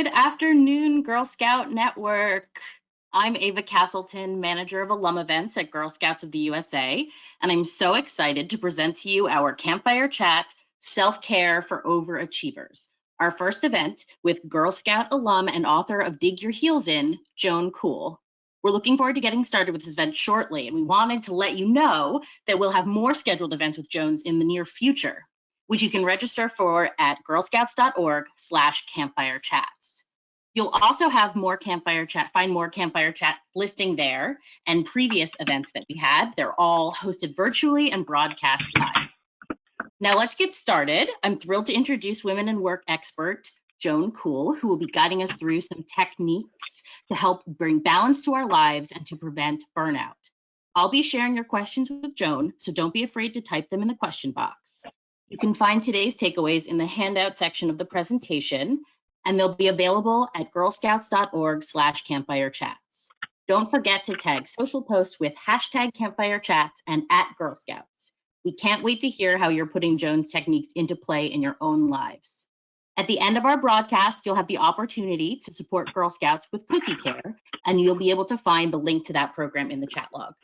Good afternoon, Girl Scout Network. I'm Ava Castleton, manager of alum events at Girl Scouts of the USA, and I'm so excited to present to you our Campfire Chat, Self-Care for Overachievers, our first event with Girl Scout alum and author of Dig Your Heels In, Joan Kuhl. We're looking forward to getting started with this event shortly, and we wanted to let you know that we'll have more scheduled events with Jones in the near future, which you can register for at girlscouts.org/campfire chats. You'll also have find more Campfire Chat listing there and previous events that we had. They're all hosted virtually and broadcast live. Now let's get started. I'm thrilled to introduce women in work expert, Joan Kuhl, who will be guiding us through some techniques to help bring balance to our lives and to prevent burnout. I'll be sharing your questions with Joan, so don't be afraid to type them in the question box. You can find today's takeaways in the handout section of the presentation, and they'll be available at girlscouts.org/campfire chats. Don't forget to tag social posts with #campfire chats and @Girl Scouts. We can't wait to hear how you're putting Joan's techniques into play in your own lives. At the end of our broadcast, you'll have the opportunity to support Girl Scouts with Cookie Care, and you'll be able to find the link to that program in the chat log.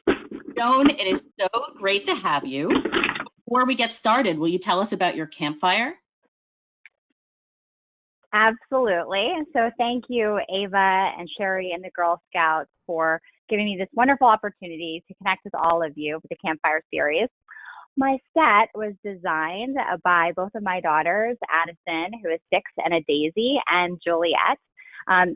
Joan, it is so great to have you. Before we get started, will you tell us about your campfire? Absolutely. So thank you, Ava and Sherry and the Girl Scouts, for giving me this wonderful opportunity to connect with all of you with the Campfire series. My set was designed by both of my daughters, Addison, who is 6, and a Daisy, and Juliet. I'm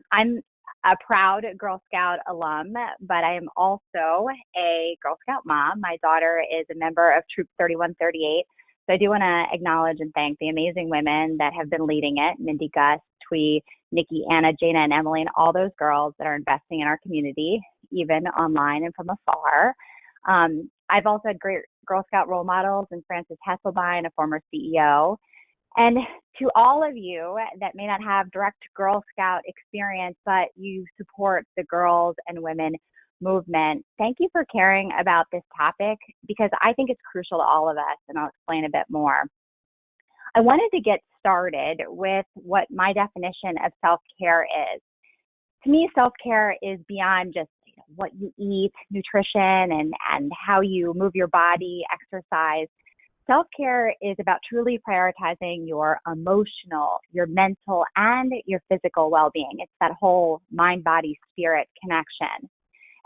a proud Girl Scout alum, but I am also a Girl Scout mom. My daughter is a member of Troop 3138. So I do want to acknowledge and thank the amazing women that have been leading it, Mindy, Gus, Twee, Nikki, Anna, Jana, and Emily, and all those girls that are investing in our community, even online and from afar. I've also had great Girl Scout role models in Frances Hesselbein, a former CEO. And to all of you that may not have direct Girl Scout experience, but you support the girls and women movement, thank you for caring about this topic, because I think it's crucial to all of us, and I'll explain a bit more. I wanted to get started with what my definition of self-care is. To me, self-care is beyond just what you eat, nutrition, and how you move your body, exercise. Self-care is about truly prioritizing your emotional, your mental, and your physical well-being. It's that whole mind, body, spirit connection.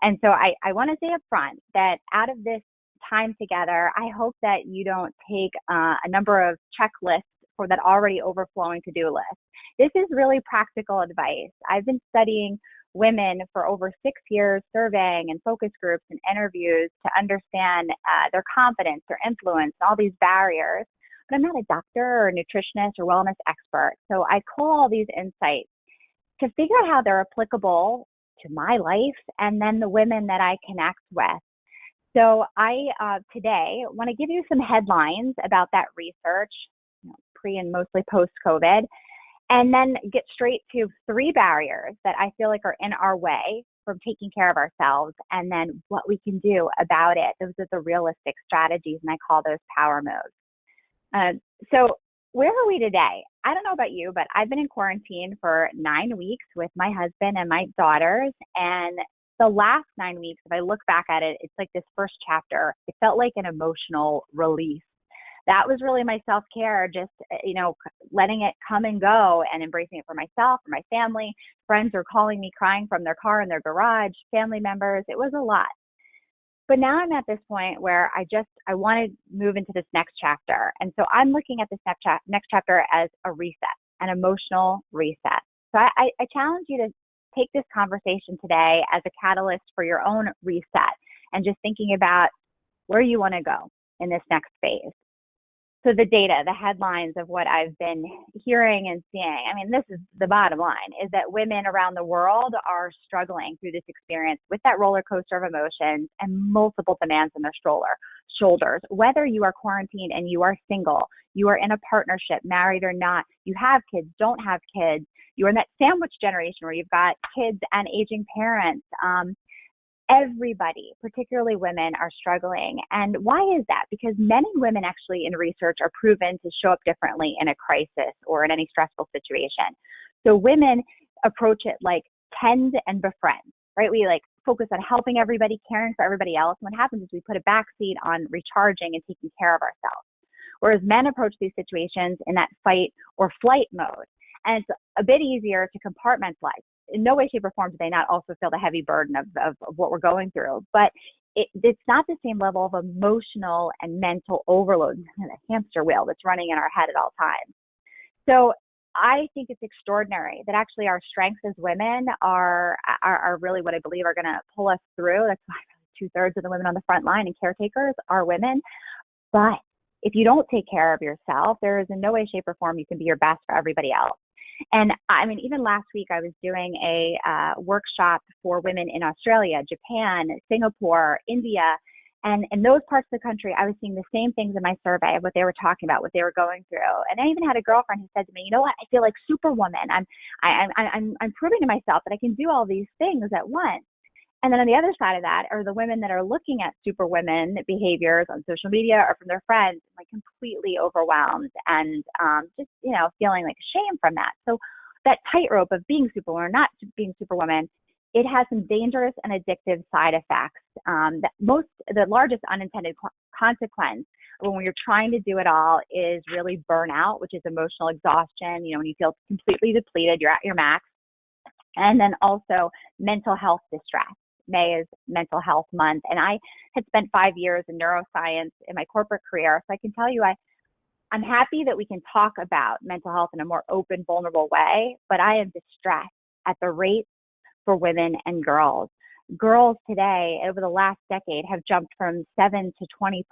And so I want to say up front that out of this time together, I hope that you don't take a number of checklists for that already overflowing to-do list. This is really practical advice. I've been studying women for over 6 years, surveying and focus groups and interviews to understand their confidence, their influence, all these barriers. But I'm not a doctor or a nutritionist or wellness expert. So I pull all these insights to figure out how they're applicable to my life and then the women that I connect with. So I today want to give you some headlines about that research, pre and mostly post-COVID, and then get straight to 3 barriers that I feel like are in our way from taking care of ourselves, and then what we can do about it. Those are the realistic strategies, and I call those power moves. So where are we today? I don't know about you, but I've been in quarantine for 9 weeks with my husband and my daughters. And the last 9 weeks, if I look back at it, it's like this first chapter. It felt like an emotional release. That was really my self-care, just, letting it come and go and embracing it for myself, for my family. Friends are calling me crying from their car in their garage, family members. It was a lot. But now I'm at this point where I want to move into this next chapter. And so I'm looking at this next chapter as a reset, an emotional reset. So I challenge you to take this conversation today as a catalyst for your own reset and just thinking about where you want to go in this next phase. So the data, the headlines of what I've been hearing and seeing, this is the bottom line, is that women around the world are struggling through this experience with that roller coaster of emotions and multiple demands on their shoulders. Whether you are quarantined and you are single, you are in a partnership, married or not, you have kids, don't have kids, you're in that sandwich generation where you've got kids and aging parents. Everybody, particularly women, are struggling. And why is that? Because many women actually in research are proven to show up differently in a crisis or in any stressful situation. So women approach it like tend and befriend, right? We like focus on helping everybody, caring for everybody else. And what happens is we put a backseat on recharging and taking care of ourselves. Whereas men approach these situations in that fight or flight mode. And it's a bit easier to compartmentalize. In no way, shape, or form do they not also feel the heavy burden of what we're going through. But it's not the same level of emotional and mental overload, kind of hamster wheel that's running in our head at all times. So I think it's extraordinary that actually our strengths as women are really what I believe are going to pull us through. That's why 2/3 of the women on the front line and caretakers are women. But if you don't take care of yourself, there is in no way, shape, or form you can be your best for everybody else. And I mean, even last week, I was doing a workshop for women in Australia, Japan, Singapore, India. And in those parts of the country, I was seeing the same things in my survey of what they were talking about, what they were going through. And I even had a girlfriend who said to me, you know what, I feel like Superwoman. I'm proving to myself that I can do all these things at once. And then on the other side of that are the women that are looking at superwoman behaviors on social media or from their friends, like completely overwhelmed and just, feeling like shame from that. So that tightrope of being superwoman or not being superwoman, it has some dangerous and addictive side effects. The largest unintended consequence when you're trying to do it all is really burnout, which is emotional exhaustion. When you feel completely depleted, you're at your max. And then also mental health distress. May is Mental Health Month. And I had spent 5 years in neuroscience in my corporate career. So I can tell you, I'm happy that we can talk about mental health in a more open, vulnerable way, but I am distressed at the rates for women and girls. Girls today, over the last decade, have jumped from 7 to 20%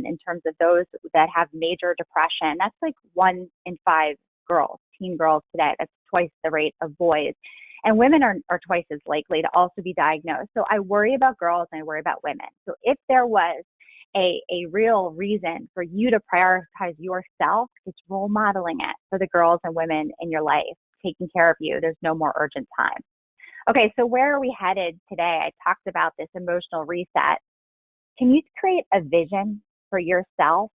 in terms of those that have major depression. That's like 1 in 5 girls, teen girls today. That's twice the rate of boys. And women are twice as likely to also be diagnosed. So I worry about girls and I worry about women. So if there was a real reason for you to prioritize yourself, it's role modeling it for the girls and women in your life, taking care of you. There's no more urgent time. Okay, so where are we headed today? I talked about this emotional reset. Can you create a vision for yourself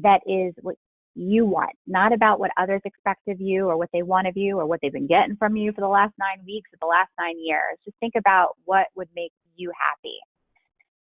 that is what you want, not about what others expect of you or what they want of you or what they've been getting from you for the last 9 weeks or the last 9 years. Just think about what would make you happy.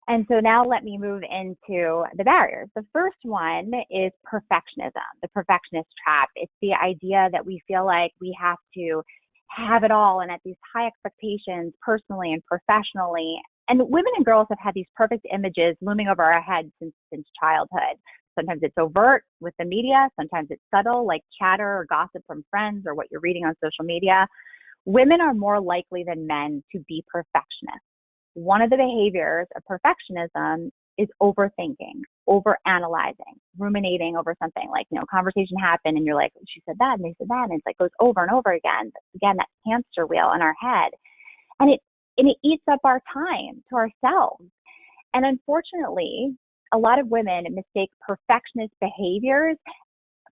And so now let me move into the barriers. The first one is perfectionism, the perfectionist trap. It's the idea that we feel like we have to have it all and at these high expectations personally and professionally. And women and girls have had these perfect images looming over our heads since childhood. Sometimes it's overt with the media. Sometimes it's subtle, like chatter or gossip from friends or what you're reading on social media. Women are more likely than men to be perfectionists. One of the behaviors of perfectionism is overthinking, overanalyzing, ruminating over something like, conversation happened and you're like, she said that and they said that. And it's like goes over and over again. Again, that hamster wheel in our head. And it eats up our time to ourselves. And unfortunately, a lot of women mistake perfectionist behaviors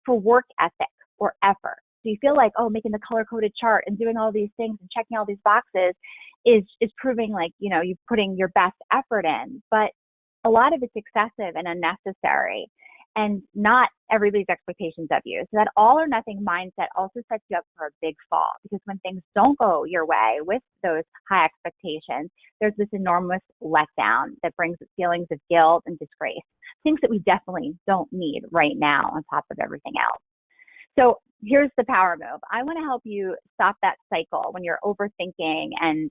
for work ethic or effort. So you feel like, making the color-coded chart and doing all these things and checking all these boxes is proving like, you're putting your best effort in. But a lot of it's excessive and unnecessary and not everybody's expectations of you. So that all or nothing mindset also sets you up for a big fall, because when things don't go your way with those high expectations, there's this enormous letdown that brings feelings of guilt and disgrace, things that we definitely don't need right now on top of everything else. So here's the power move. I want to help you stop that cycle when you're overthinking and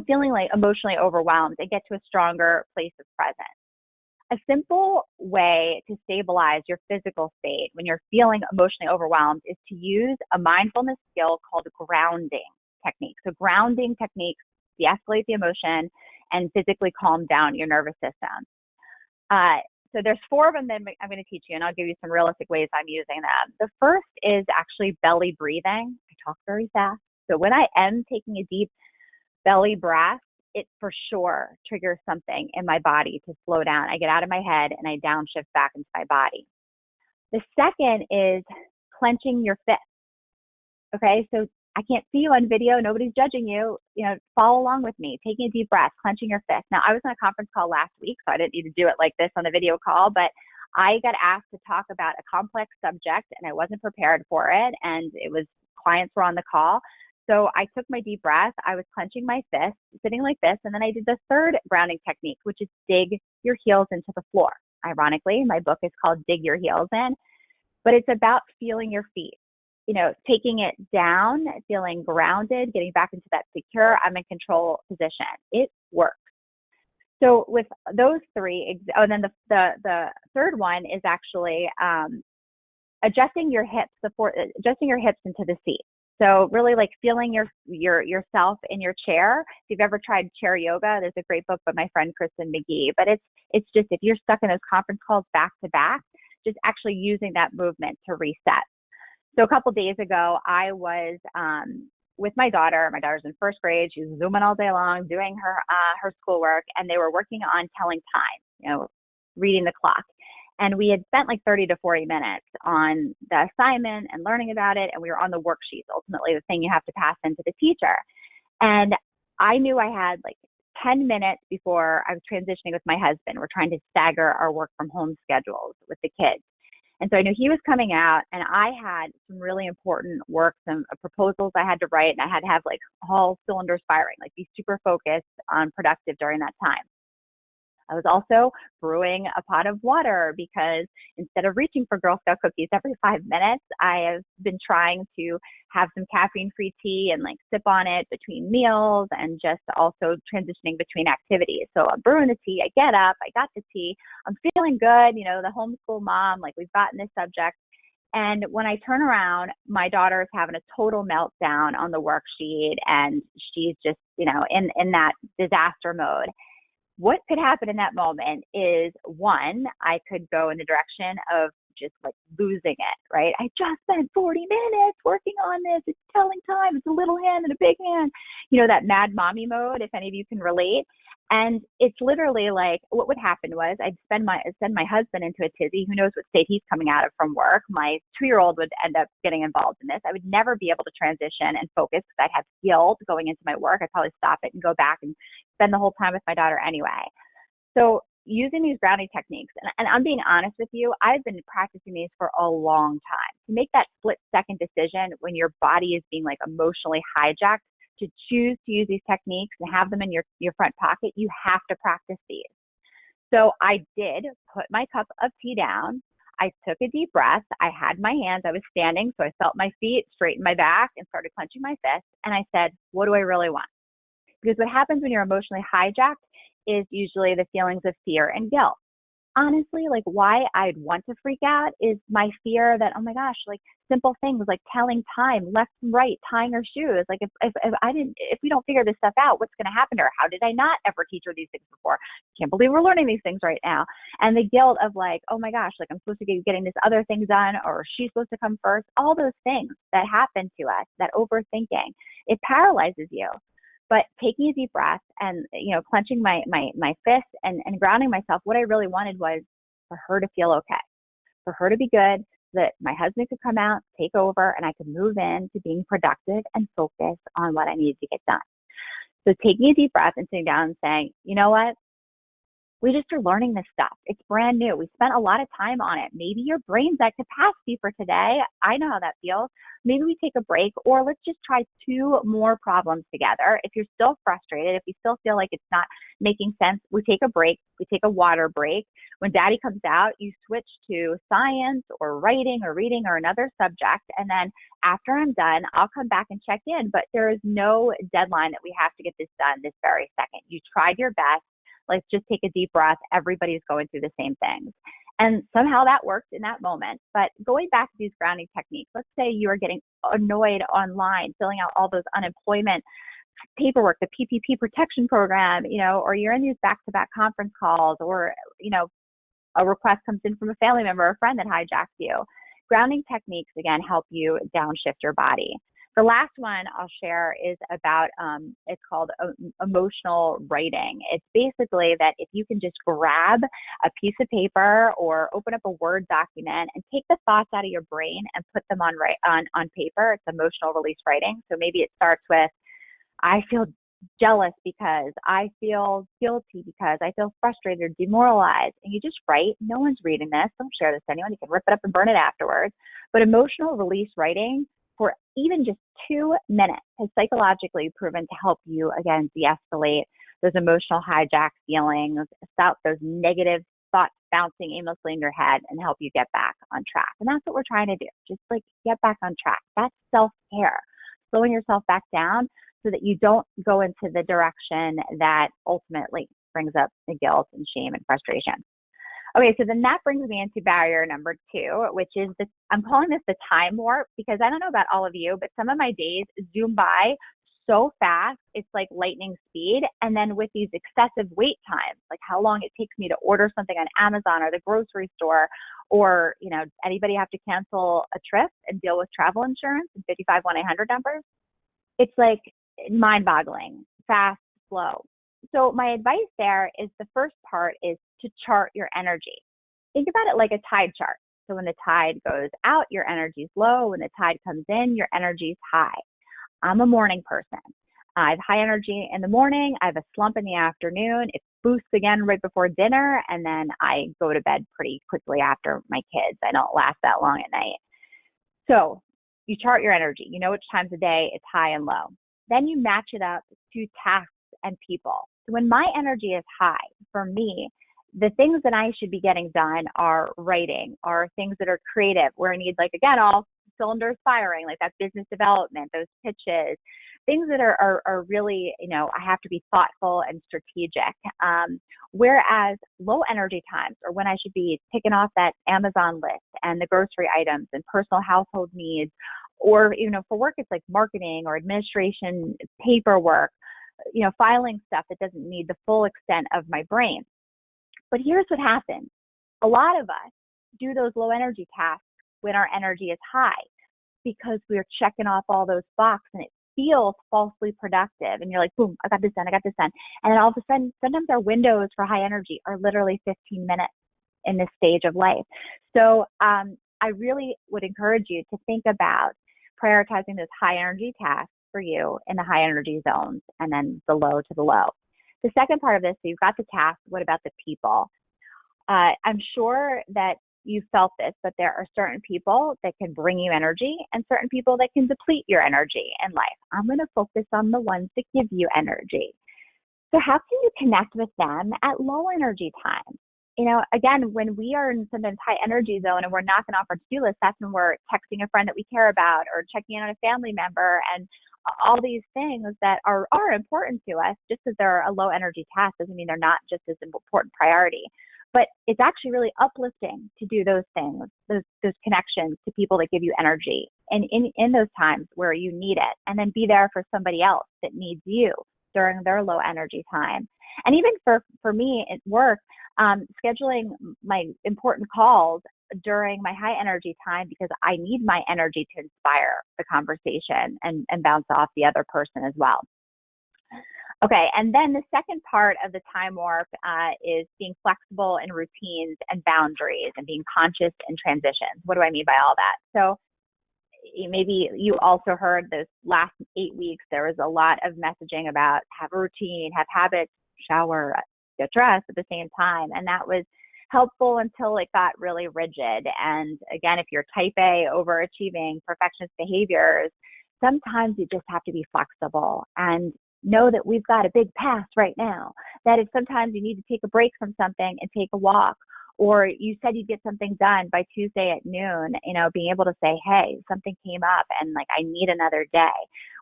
feeling like emotionally overwhelmed and get to a stronger place of presence. A simple way to stabilize your physical state when you're feeling emotionally overwhelmed is to use a mindfulness skill called grounding technique. So grounding techniques de-escalate the emotion and physically calm down your nervous system. So there's 4 of them that I'm going to teach you, and I'll give you some realistic ways I'm using them. The first is actually belly breathing. I talk very fast. So when I am taking a deep belly breath, it for sure triggers something in my body to slow down. I get out of my head and I downshift back into my body. The second is clenching your fist. Okay, so I can't see you on video. Nobody's judging you. Follow along with me, taking a deep breath, clenching your fist. Now, I was on a conference call last week, so I didn't need to do it like this on a video call, but I got asked to talk about a complex subject and I wasn't prepared for it. And clients were on the call. So I took my deep breath. I was clenching my fist, sitting like this. And then I did the third grounding technique, which is dig your heels into the floor. Ironically, my book is called Dig Your Heels In, but it's about feeling your feet, taking it down, feeling grounded, getting back into that secure, I'm in control position. It works. So with those three, and then the third one is actually adjusting your hips, adjusting your hips into the seat. So really like feeling yourself in your chair. If you've ever tried chair yoga, there's a great book by my friend Kristen McGee. But it's just, if you're stuck in those conference calls back to back, just actually using that movement to reset. So a couple days ago, I was with my daughter. My daughter's in first grade. She's Zooming all day long, doing her schoolwork, and they were working on telling time, reading the clock. And we had spent like 30 to 40 minutes on the assignment and learning about it. And we were on the worksheets, ultimately the thing you have to pass into the teacher. And I knew I had like 10 minutes before I was transitioning with my husband. We're trying to stagger our work from home schedules with the kids. And so I knew he was coming out, and I had some really important work, some proposals I had to write, and I had to have like all cylinders firing, like be super focused on productive during that time. I was also brewing a pot of water because instead of reaching for Girl Scout cookies every 5 minutes, I have been trying to have some caffeine-free tea and like sip on it between meals, and just also transitioning between activities. So I'm brewing the tea. I get up. I got the tea. I'm feeling good. The homeschool mom, like we've gotten this subject. And when I turn around, my daughter is having a total meltdown on the worksheet, and she's just, in that disaster mode. What could happen in that moment is, one, I could go in the direction of just like losing it, right? I just spent 40 minutes working on this. It's telling time. It's a little hand and a big hand. That mad mommy mode, if any of you can relate. And it's literally like, what would happen was I'd send my husband into a tizzy. Who knows what state he's coming out of from work. My 2-year-old would end up getting involved in this. I would never be able to transition and focus because I'd have guilt going into my work. I'd probably stop it and go back and spend the whole time with my daughter anyway. So using these grounding techniques, and I'm being honest with you, I've been practicing these for a long time. To make that split-second decision when your body is being like emotionally hijacked, to choose to use these techniques and have them in your front pocket, you have to practice these. So I did put my cup of tea down. I took a deep breath. I had my hands. I was standing, so I felt my feet, straightened my back, and started clenching my fist. And I said, what do I really want? Because what happens when you're emotionally hijacked is usually the feelings of fear and guilt. Honestly, like why I'd want to freak out is my fear that, oh my gosh, like simple things like telling time, left and right, tying her shoes. Like if we don't figure this stuff out, what's going to happen to her? How did I not ever teach her these things before? Can't believe we're learning these things right now. And the guilt of like, oh my gosh, like I'm supposed to be getting this other thing done, or she's supposed to come first. All those things that happen to us, that overthinking, it paralyzes you. But taking a deep breath and, clenching my fist and grounding myself, what I really wanted was for her to feel okay, for her to be good, that my husband could come out, take over, and I could move into being productive and focus on what I needed to get done. So taking a deep breath and sitting down and saying, you know what? We just are learning this stuff. It's brand new. We spent a lot of time on it. Maybe your brain's at capacity for today. I know how that feels. Maybe we take a break, or let's just try 2 more problems together. If you're still frustrated, if you still feel like it's not making sense, we take a break. We take a water break. When daddy comes out, you switch to science or writing or reading or another subject. And then after I'm done, I'll come back and check in. But there is no deadline that we have to get this done this very second. You tried your best. Let's just take a deep breath. Everybody's going through the same things. And somehow that worked in that moment. But going back to these grounding techniques, let's say you are getting annoyed online, filling out all those unemployment paperwork, the PPP protection program, or you're in these back-to-back conference calls, or, a request comes in from a family member or a friend that hijacks you. Grounding techniques, again, help you downshift your body. The last one I'll share is about, it's called emotional writing. It's basically that if you can just grab a piece of paper or open up a Word document and take the thoughts out of your brain and put them on paper, it's emotional release writing. So maybe it starts with, I feel jealous because, I feel guilty because, I feel frustrated or demoralized. And you just write. No one's reading this. Don't share this to anyone. You can rip it up and burn it afterwards. But emotional release writing, for even just 2 minutes has psychologically proven to help you, again, de-escalate those emotional hijack feelings, stop those negative thoughts bouncing aimlessly in your head, and help you get back on track. And that's what we're trying to do, just like get back on track. That's self-care, slowing yourself back down so that you don't go into the direction that ultimately brings up the guilt and shame and frustration. Okay, so then that brings me into barrier number 2, which is I'm calling this the time warp, because I don't know about all of you, but some of my days zoom by so fast, it's like lightning speed. And then with these excessive wait times, like how long it takes me to order something on Amazon or the grocery store, or, anybody have to cancel a trip and deal with travel insurance and 55 1-800 numbers? It's like mind-boggling, fast, slow. So my advice there is the first part is to chart your energy. Think about it like a tide chart. So when the tide goes out, your energy is low. When the tide comes in, your energy is high. I'm a morning person. I have high energy in the morning. I have a slump in the afternoon. It boosts again right before dinner. And then I go to bed pretty quickly after my kids. I don't last that long at night. So you chart your energy. You know which times of day it's high and low. Then you match it up to tasks and people. So when my energy is high, for me, the things that I should be getting done are writing, are things that are creative, where I need, like, again, all cylinders firing, like that business development, those pitches, things that are really, I have to be thoughtful and strategic. Whereas low energy times, or when I should be picking off that Amazon list and the grocery items and personal household needs, or, for work, it's like marketing or administration, paperwork, filing stuff that doesn't need the full extent of my brain. But here's what happens. A lot of us do those low energy tasks when our energy is high, because we're checking off all those boxes and it feels falsely productive. And you're like, boom, I got this done. And then all of a sudden, sometimes our windows for high energy are literally 15 minutes in this stage of life. So I really would encourage you to think about prioritizing those high energy tasks for you in the high energy zones, and then the low to the low. The second part of this, so you've got the task, what about the people? I'm sure that you felt this, but there are certain people that can bring you energy and certain people that can deplete your energy in life. I'm going to focus on the ones that give you energy. So how can you connect with them at low energy times? Again, when we are in sometimes high energy zone and we're knocking off our to-do list, that's when we're texting a friend that we care about or checking in on a family member, and all these things that are important to us. Just because they're a low energy task doesn't mean they're not just as important priority. But it's actually really uplifting to do those things, those connections to people that give you energy, and in those times where you need it, and then be there for somebody else that needs you during their low energy time. And even for me at work, scheduling my important calls during my high energy time, because I need my energy to inspire the conversation and bounce off the other person as well. Okay, and then the second part of the time warp is being flexible in routines and boundaries, and being conscious in transitions. What do I mean by all that? So maybe you also heard those last 8 weeks, there was a lot of messaging about have a routine, have habits, shower, get dressed at the same time. And that was helpful until it got really rigid. And again, if you're type A, overachieving, perfectionist behaviors, sometimes you just have to be flexible and know that we've got a big past right now, that if sometimes you need to take a break from something and take a walk, or you said you'd get something done by Tuesday at noon, being able to say, hey, something came up and I need another day.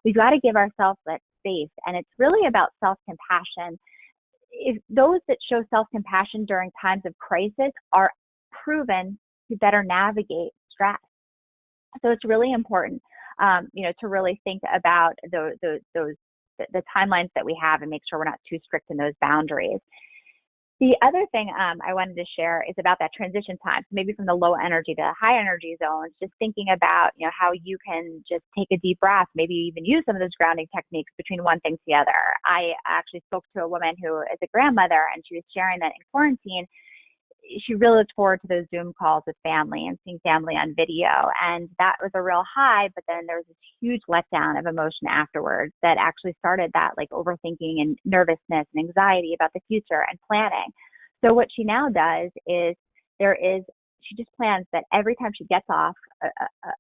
We've got to give ourselves that space. And it's really about self-compassion. If those that show self-compassion during times of crisis are proven to better navigate stress. So it's really important, to really think about the timelines that we have and make sure we're not too strict in those boundaries. The other thing I wanted to share is about that transition time. So maybe from the low energy to high energy zones, just thinking about, how you can just take a deep breath, maybe even use some of those grounding techniques between one thing to the other. I actually spoke to a woman who is a grandmother, and she was sharing that in quarantine, she really looked forward to those Zoom calls with family and seeing family on video. And that was a real high, but then there was this huge letdown of emotion afterwards that actually started that overthinking and nervousness and anxiety about the future and planning. So what she now does is she just plans that every time she gets off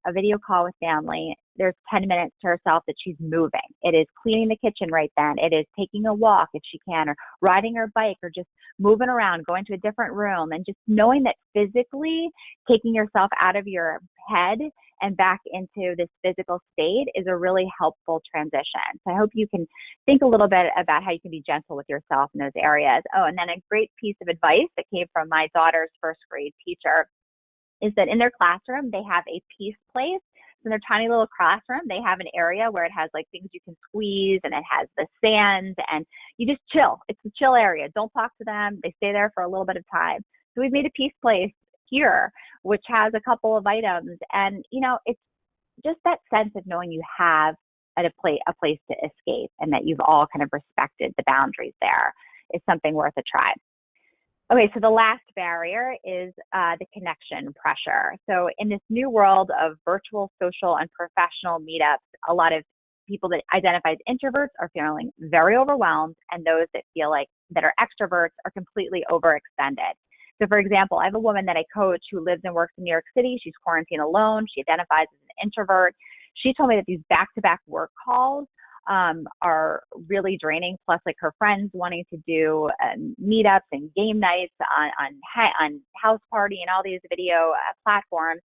a video call with family, there's 10 minutes to herself that she's moving. It is cleaning the kitchen right then. It is taking a walk if she can, or riding her bike, or just moving around, going to a different room, and just knowing that physically taking yourself out of your head and back into this physical state is a really helpful transition. So I hope you can think a little bit about how you can be gentle with yourself in those areas. Oh, and then a great piece of advice that came from my daughter's first grade teacher is that in their classroom, they have a peace place. So in their tiny little classroom, they have an area where it has like things you can squeeze, and it has the sand, and you just chill. It's a chill area. Don't talk to them. They stay there for a little bit of time. So we've made a peace place here, which has a couple of items. And, it's just that sense of knowing you have a place to escape, and that you've all kind of respected the boundaries there is something worth a try. Okay, so the last barrier is the connection pressure. So in this new world of virtual, social, and professional meetups, a lot of people that identify as introverts are feeling very overwhelmed, and those that feel like that are extroverts are completely overextended. So for example, I have a woman that I coach who lives and works in New York City. She's quarantined alone. She identifies as an introvert. She told me that these back-to-back work calls are really draining, plus like her friends wanting to do meetups and game nights on House Party and all these video platforms.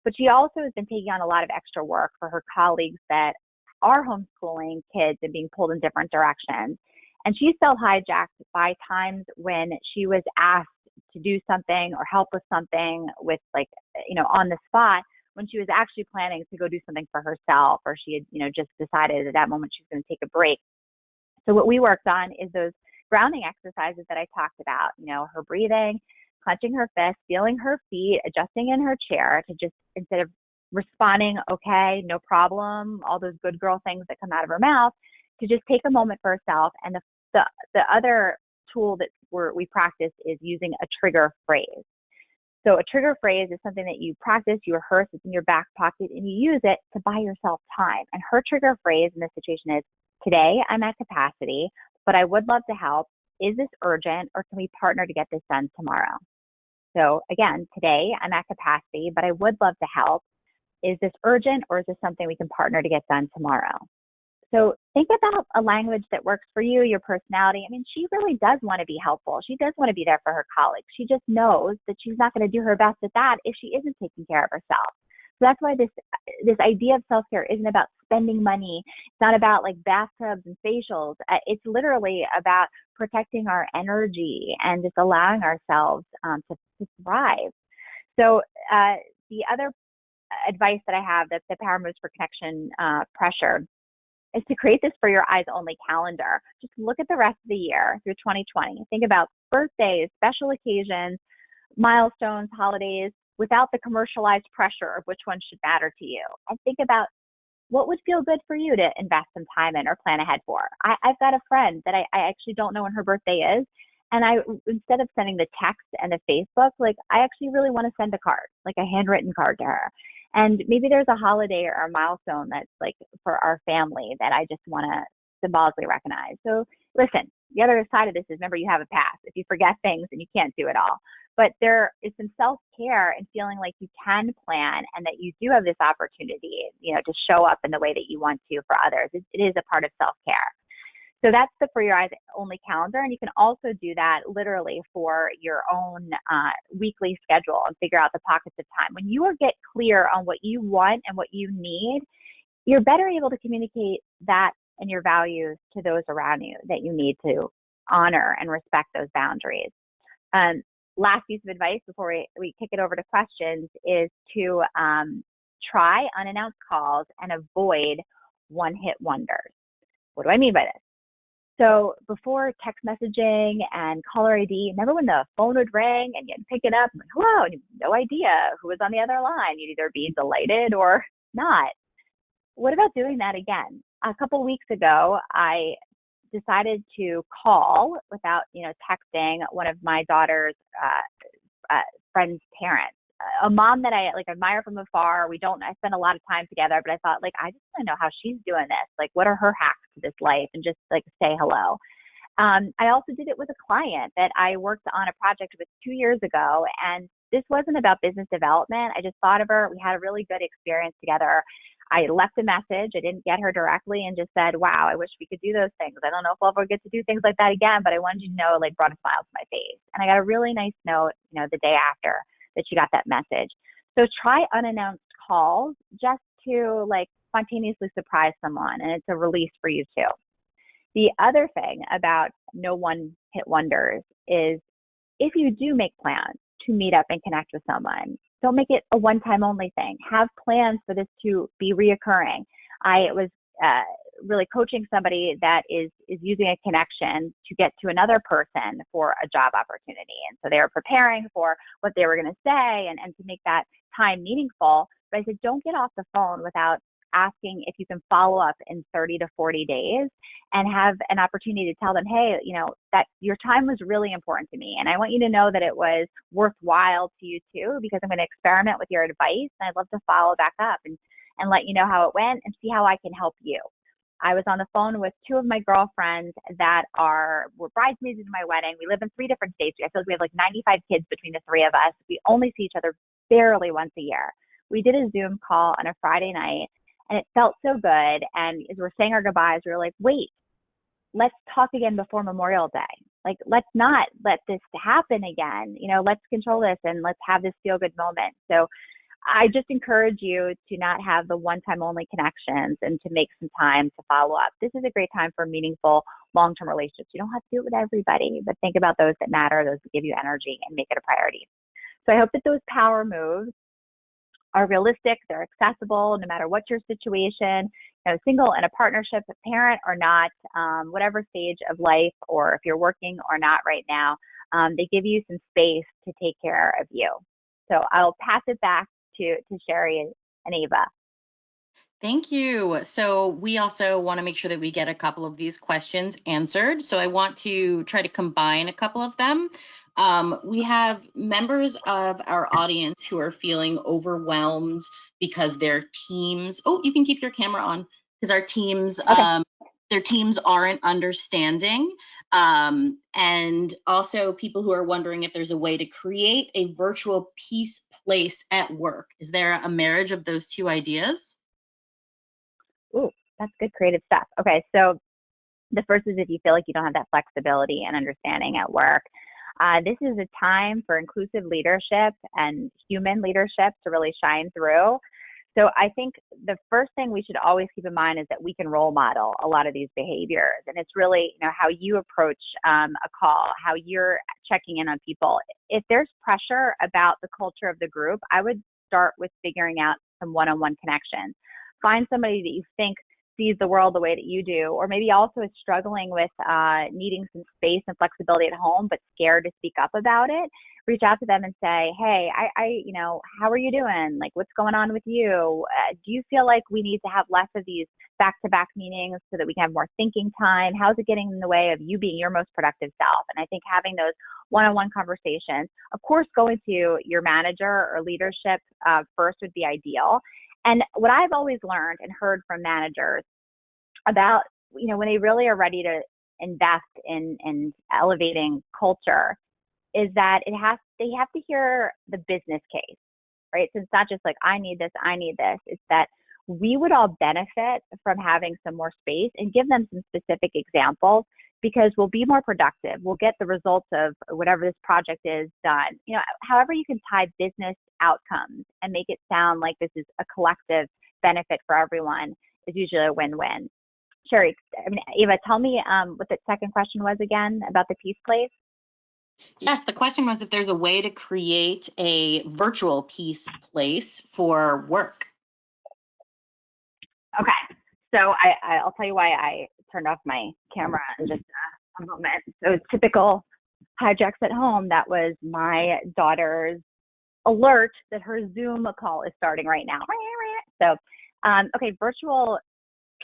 But she also has been taking on a lot of extra work for her colleagues that are homeschooling kids and being pulled in different directions. And she's felt hijacked by times when she was asked to do something or help with something with on the spot, when she was actually planning to go do something for herself, or she had, just decided at that moment she was going to take a break. So what we worked on is those grounding exercises that I talked about, her breathing, clenching her fist, feeling her feet, adjusting in her chair to just, instead of responding, okay, no problem, all those good girl things that come out of her mouth, to just take a moment for herself. And the other tool that we practice is using a trigger phrase. So a trigger phrase is something that you practice, you rehearse, it's in your back pocket, and you use it to buy yourself time. And her trigger phrase in this situation is, today I'm at capacity, but I would love to help. Is this urgent, or can we partner to get this done tomorrow? So again, today I'm at capacity, but I would love to help. Is this urgent, or is this something we can partner to get done tomorrow? So think about a language that works for you, your personality. I mean, she really does want to be helpful. She does want to be there for her colleagues. She just knows that she's not going to do her best at that if she isn't taking care of herself. So that's why this idea of self-care isn't about spending money. It's not about like bathtubs and facials. It's literally about protecting our energy and just allowing ourselves to thrive. So the other advice that I have, that's the power moves for connection pressure, is to create this for your eyes only calendar. Just look at the rest of the year through 2020. Think about birthdays, special occasions, milestones, holidays, without the commercialized pressure of which one should matter to you. And think about what would feel good for you to invest some time in or plan ahead for. I've got a friend that I actually don't know when her birthday is. And instead of sending the text and the Facebook, I actually really want to send a card, like a handwritten card to her. And maybe there's a holiday or a milestone that's for our family that I just want to symbolically recognize. So listen, the other side of this is, remember, you have a past. If you forget things, and you can't do it all. But there is some self-care and feeling like you can plan, and that you do have this opportunity, to show up in the way that you want to for others. It is a part of self-care. So that's the For Your Eyes Only calendar. And you can also do that literally for your own weekly schedule and figure out the pockets of time. When you get clear on what you want and what you need, you're better able to communicate that and your values to those around you, that you need to honor and respect those boundaries. Last piece of advice before we kick it over to questions is to try unannounced calls and avoid one-hit wonders. What do I mean by this? So before text messaging and caller ID, remember when the phone would ring and you'd pick it up and hello, and you had no idea who was on the other line. You'd either be delighted or not. What about doing that again? A couple weeks ago, I decided to call without, texting one of my daughter's friend's parents. A mom that I admire from afar. I spend a lot of time together, but I thought I just want to know how she's doing this. What are her hacks to this life, and just say hello. I also did it with a client that I worked on a project with 2 years ago, and this wasn't about business development. I just thought of her. We had a really good experience together. I left a message. I didn't get her directly and just said, wow, I wish we could do those things. I don't know if we'll ever get to do things like that again, but I wanted you to know, like, brought a smile to my face. And I got a really nice note, the day after that she got that message. So try unannounced calls just to like spontaneously surprise someone, and it's a release for you too. The other thing about no one hit wonders is if you do make plans to meet up and connect with someone, don't make it a one-time only thing. Have plans for this to be reoccurring. I was really coaching somebody that is using a connection to get to another person for a job opportunity. And so they were preparing for what they were going to say and to make that time meaningful. But I said, don't get off the phone without asking if you can follow up in 30 to 40 days and have an opportunity to tell them, hey, that your time was really important to me. And I want you to know that it was worthwhile to you too, because I'm going to experiment with your advice. And I'd love to follow back up and let you know how it went and see how I can help you. I was on the phone with two of my girlfriends that were bridesmaids in my wedding. We live in 3 different states. I feel like we have like 95 kids between the 3 of us. We only see each other barely once a year. We did a Zoom call on a Friday night, and it felt so good. And as we're saying our goodbyes, we were like, wait, let's talk again before Memorial Day. Like, let's not let this happen again. Let's control this and let's have this feel good moment. So I just encourage you to not have the one-time only connections and to make some time to follow up. This is a great time for meaningful long-term relationships. You don't have to do it with everybody, but think about those that matter, those that give you energy, and make it a priority. So I hope that those power moves are realistic, they're accessible, no matter what your situation, single in a partnership, a parent or not, whatever stage of life, or if you're working or not right now, they give you some space to take care of you. So I'll pass it back to Sherry and Ava. Thank you. So we also want to make sure that we get a couple of these questions answered. So I want to try to combine a couple of them. We have members of our audience who are feeling overwhelmed because their teams, you can keep your camera on, because our teams, Okay. their teams aren't understanding. And also people who are wondering if there's a way to create a virtual peace place at work. Is there a marriage of those two ideas? Ooh, that's good creative stuff. Okay, so the first is if you feel like you don't have that flexibility and understanding at work. This is a time for inclusive leadership and human leadership to really shine through. So I think the first thing we should always keep in mind is that we can role model a lot of these behaviors. And it's really, how you approach a call, how you're checking in on people. If there's pressure about the culture of the group, I would start with figuring out some one-on-one connections. Find somebody that you think sees the world the way that you do, or maybe also is struggling with needing some space and flexibility at home, but scared to speak up about it. Reach out to them and say, hey, I how are you doing? Like, what's going on with you? Do you feel like we need to have less of these back-to-back meetings so that we can have more thinking time? How's it getting in the way of you being your most productive self? And I think having those one-on-one conversations, of course, going to your manager or leadership first would be ideal. And what I've always learned and heard from managers about, when they really are ready to invest in elevating culture, is that they have to hear the business case, right? So it's not just like, I need this. It's that we would all benefit from having some more space, and give them some specific examples, because we'll be more productive. We'll get the results of whatever this project is done. However you can tie business outcomes and make it sound like this is a collective benefit for everyone is usually a win-win. Sherry, Eva, tell me what the second question was again about the peace place. Yes, the question was if there's a way to create a virtual peace place for work. Okay, so I'll tell you why I turned off my camera in just a moment. So typical hijacks at home. That was my daughter's alert that her Zoom call is starting right now. So, okay, virtual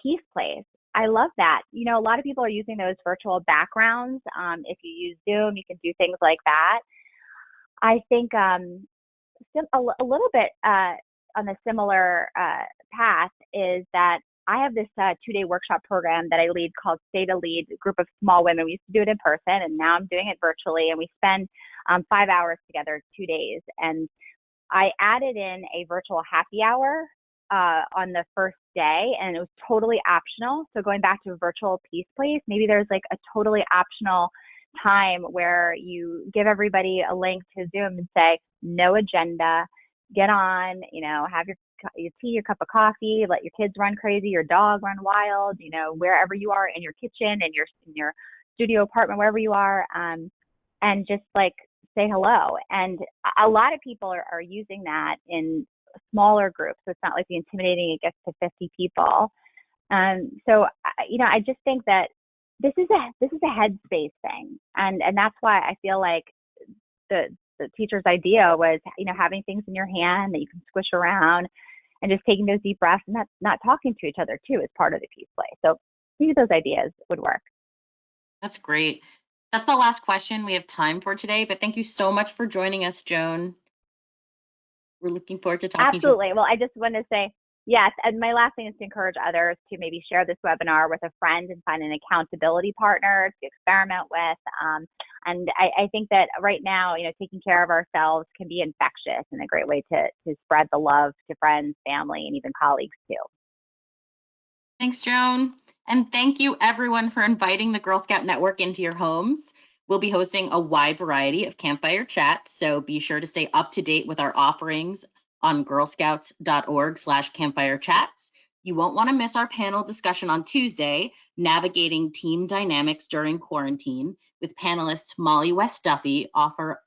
peace place. I love that. A lot of people are using those virtual backgrounds. If you use Zoom, you can do things like that. I think a little bit on the similar path is that I have this 2-day workshop program that I lead called Stay to Lead, a group of small women. We used to do it in person, and now I'm doing it virtually. And we spend 5 hours together, 2 days. And I added in a virtual happy hour on the first day, and it was totally optional. So going back to a virtual peace place, maybe there's like a totally optional time where you give everybody a link to Zoom and say, no agenda, get on, have your tea, your cup of coffee, let your kids run crazy, your dog run wild, wherever you are in your kitchen, in your studio apartment, wherever you are, and just like say hello. And a lot of people are using that in smaller groups. So it's not like the intimidating, it gets to 50 people. So, I just think that this is a headspace thing. And that's why I feel like the teacher's idea was, having things in your hand that you can squish around and just taking those deep breaths and not talking to each other too is part of the peace play. So maybe those ideas would work. That's great. That's the last question we have time for today, but thank you so much for joining us, Joan. We're looking forward to talking to you. Absolutely. Well, I just want to say, yes, and my last thing is to encourage others to maybe share this webinar with a friend and find an accountability partner to experiment with. And I think that right now, taking care of ourselves can be infectious and a great way to spread the love to friends, family, and even colleagues too. Thanks, Joan. And thank you everyone for inviting the Girl Scout Network into your homes. We'll be hosting a wide variety of campfire chats, so be sure to stay up to date with our offerings on girlscouts.org/campfire chats. You won't want to miss our panel discussion on Tuesday, Navigating Team Dynamics During Quarantine, with panelists Molly West Duffy, author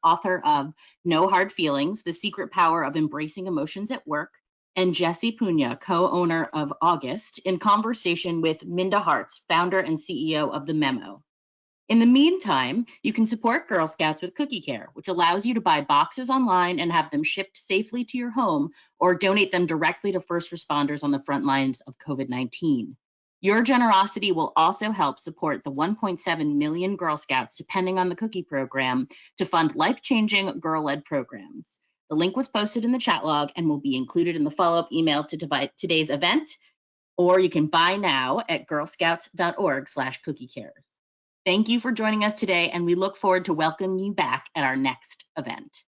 of No Hard Feelings, The Secret Power of Embracing Emotions at Work, and Jessie Pugna, co-owner of August, in conversation with Minda Hartz, founder and CEO of The Memo. In the meantime, you can support Girl Scouts with Cookie Care, which allows you to buy boxes online and have them shipped safely to your home, or donate them directly to first responders on the front lines of COVID-19. Your generosity will also help support the 1.7 million Girl Scouts depending on the cookie program to fund life-changing girl-led programs. The link was posted in the chat log and will be included in the follow-up email to today's event, or you can buy now at girlscouts.org/cookiecares. Thank you for joining us today, and we look forward to welcoming you back at our next event.